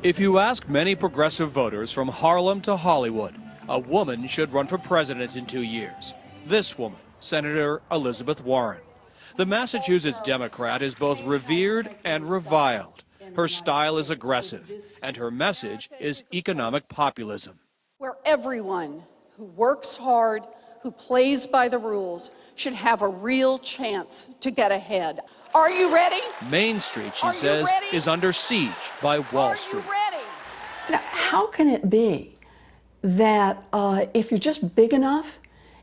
If you ask many progressive voters from Harlem to Hollywood, a woman should run for president in 2 years. This woman, Senator Elizabeth Warren. The Massachusetts Democrat is both revered and reviled. Her style is aggressive, and her message is economic populism. Where everyone who works hard, who plays by the rules, should have a real chance to get ahead. Are you ready? Main Street, she says, is under siege by Wall Street. Now, how can it be that if you're just big enough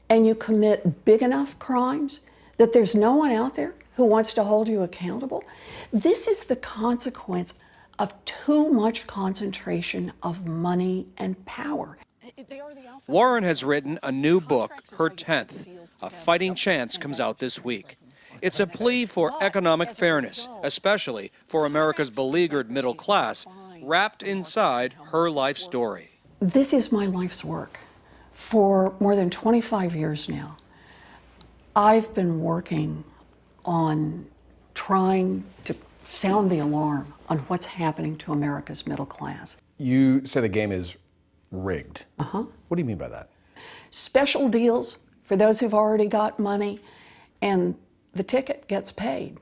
and you commit big enough crimes, that there's no one out there who wants to hold you accountable? This is the consequence of too much concentration of money and power. Warren has written a new book, her 10th. A Fighting Chance comes out this week. It's a plea for economic fairness, especially for America's beleaguered middle class, wrapped inside her life story. This is my life's work. For more than 25 years now, I've been working on trying to sound the alarm on what's happening to America's middle class. You say the game is rigged. Uh-huh. What do you mean by that? Special deals for those who've already got money, and the ticket gets paid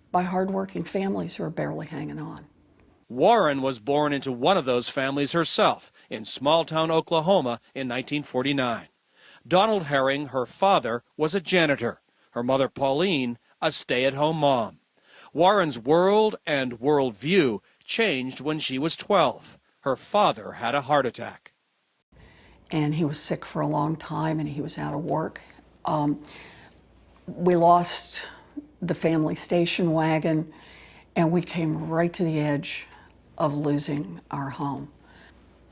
by hardworking families who are barely hanging on. Warren was born into one of those families herself in small-town Oklahoma in 1949. Donald Herring, her father, was a janitor. Her mother, Pauline, a stay-at-home mom. Warren's world and worldview changed when she was 12. Her father had a heart attack. And he was sick for a long time, and he was out of work. We lost the family station wagon, and we came right to the edge of losing our home.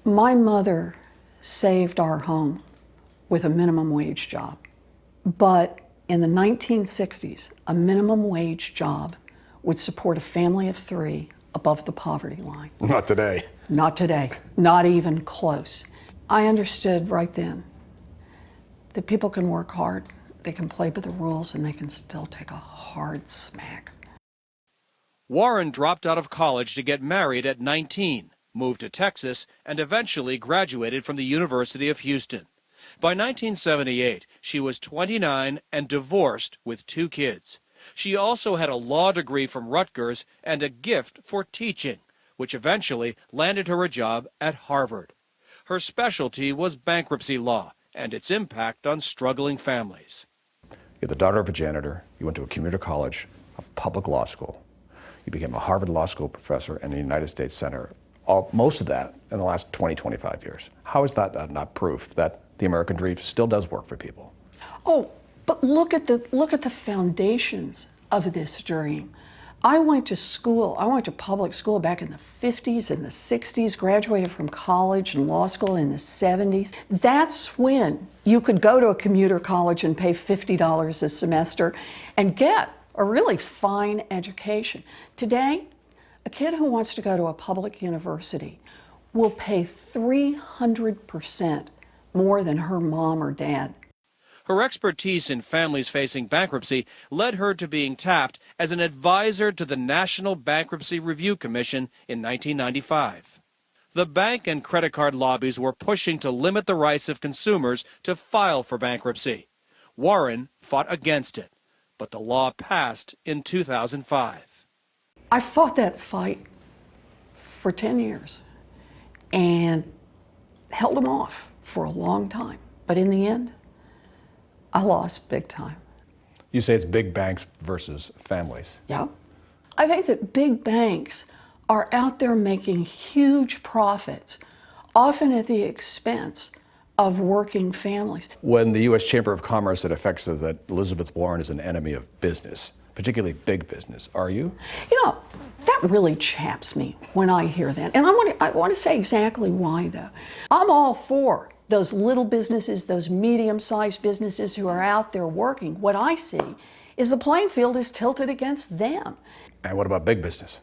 My mother saved our home with a minimum wage job. But in the 1960s, a minimum wage job would support a family of 3 above the poverty line. Not today. Not today, not even close. I understood right then that people can work hard, they can play by the rules, and they can still take a hard smack. Warren dropped out of college to get married at 19, moved to Texas, and eventually graduated from the University of Houston. By 1978, she was 29 and divorced with 2 kids. She also had a law degree from Rutgers and a gift for teaching, which eventually landed her a job at Harvard. Her specialty was bankruptcy law and its impact on struggling families. You're the daughter of a janitor. You went to a community college, a public law school. You became a Harvard Law School professor and a United States Senator. Most of that in the last 20, 25 years. How is that not proof that the American dream still does work for people? Oh, but look at the foundations of this dream. I went to school, I went to public school back in the 50s and the 60s, graduated from college and law school in the 70s. That's when you could go to a commuter college and pay $50 a semester and get a really fine education. Today, a kid who wants to go to a public university will pay 300% more than her mom or dad. Her expertise in families facing bankruptcy led her to being tapped as an advisor to the National Bankruptcy Review Commission in 1995. The bank and credit card lobbies were pushing to limit the rights of consumers to file for bankruptcy. Warren fought against it, but the law passed in 2005. I fought that fight for 10 years and held them off for a long time. But in the end, I lost big time. You say it's big banks versus families. Yeah. I think that big banks are out there making huge profits, often at the expense of working families. When the U.S. Chamber of Commerce said effectively that Elizabeth Warren is an enemy of business, particularly big business, are you? You know, that really chaps me when I hear that. And I want to say exactly why, though. I'm all for those little businesses, those medium-sized businesses who are out there working. What I see is the playing field is tilted against them. And what about big business?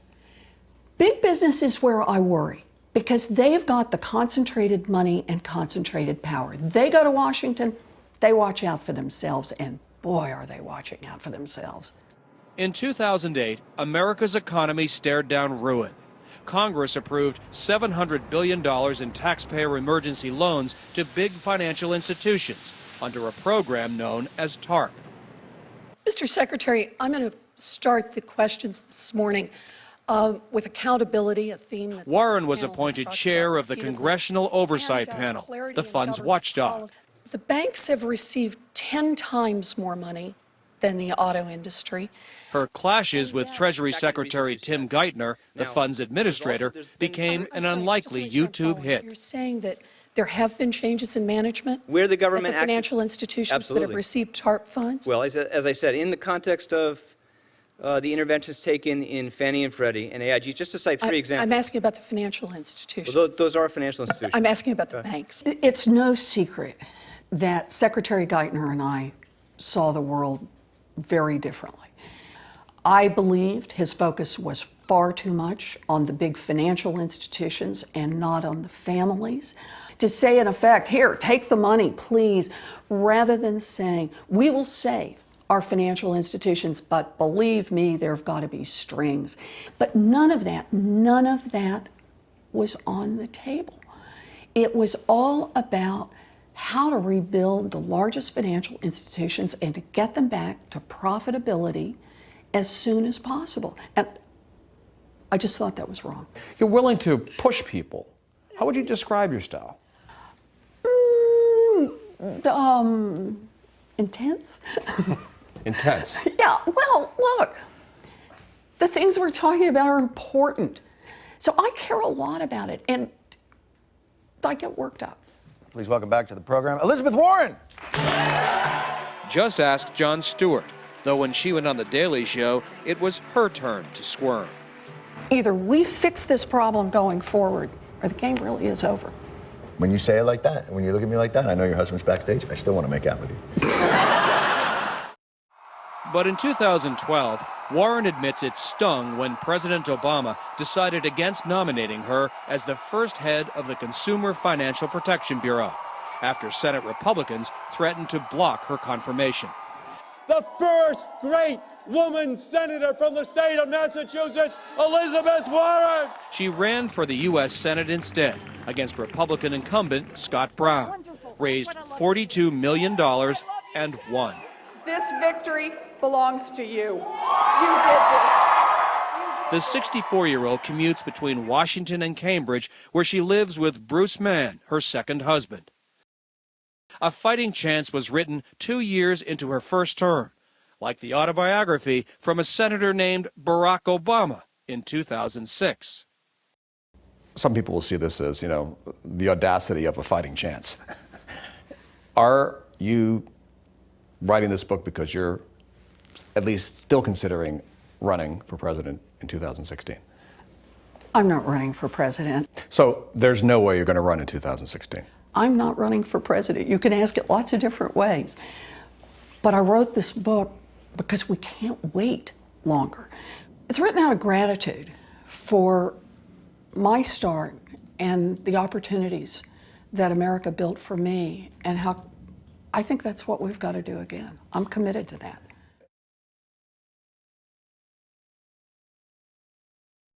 Big business is where I worry, because they've got the concentrated money and concentrated power. They go to Washington, they watch out for themselves, and boy, are they watching out for themselves. In 2008, America's economy stared down ruin. Congress approved $700 billion in taxpayer emergency loans to big financial institutions under a program known as TARP. Mr. Secretary, I'm going to start the questions this morning with accountability, a theme that Warren was appointed chair of the Congressional Oversight Panel, the fund's watchdog. The banks have received 10 times more money than the auto industry. Her clashes with Treasury Secretary Tim Geithner, the fund's administrator, became an unlikely YouTube hit. You're saying that there have been changes in management? Where the government at the financial institutions that have received TARP funds? Well, as I said, in the context of the interventions taken in Fannie and Freddie and AIG, just to cite three examples. I'm asking about the financial institutions. Well, those are financial institutions. I'm asking about the banks. It's no secret that Secretary Geithner and I saw the world very differently. I believed his focus was far too much on the big financial institutions and not on the families. To say, in effect, here, take the money, please, rather than saying, we will save our financial institutions, but believe me, there have got to be strings. But none of that was on the table. It was all about how to rebuild the largest financial institutions and to get them back to profitability as soon as possible. And I just thought that was wrong. You're willing to push people. How would you describe your style? Intense? Intense. Yeah, well, look, the things we're talking about are important. So I care a lot about it, and I get worked up. Please welcome back to the program, Elizabeth Warren. Just ask Jon Stewart, though when she went on The Daily Show, it was her turn to squirm. Either we fix this problem going forward, or the game really is over. When you say it like that, and when you look at me like that, I know your husband's backstage. I still want to make out with you. But in 2012, Warren admits it stung when President Obama decided against nominating her as the first head of the Consumer Financial Protection Bureau, after Senate Republicans threatened to block her confirmation. The first great woman senator from the state of Massachusetts, Elizabeth Warren. She ran for the U.S. Senate instead against Republican incumbent Scott Brown, raised $42 million and won. This victory belongs to you. You did this. The 64-year-old commutes between Washington and Cambridge, where she lives with Bruce Mann, her second husband. A Fighting Chance was written 2 years into her first term, like the autobiography from a senator named Barack Obama in 2006. Some people will see this as, the audacity of a fighting chance. Are you writing this book because you're at least still considering running for president in 2016? I'm not running for president. So there's no way you're going to run in 2016? I'm not running for president. You can ask it lots of different ways. But I wrote this book because we can't wait longer. It's written out of gratitude for my start and the opportunities that America built for me, and how I think that's what we've got to do again. I'm committed to that.